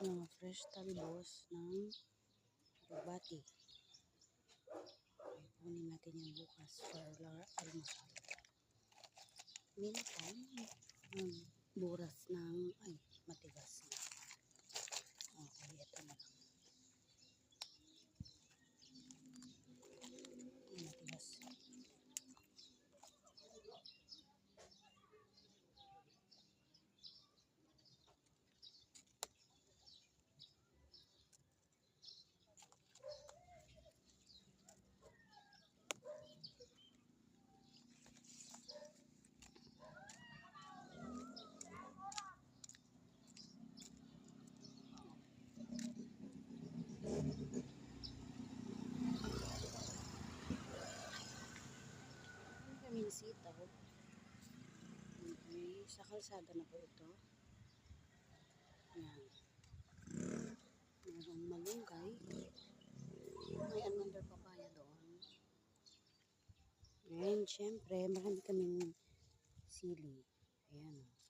Mga fresh talbos ng rubati. Kunin natin yan bukas para almusal. Meantime, buras ng, matigas na. Okay, ito na lang. Matigas. Kaming sitaw. Okay, sa kalsada na po ito. Yan. Mayroong malunggay. May another papaya doon. And syempre, marami kaming sili. Ayan.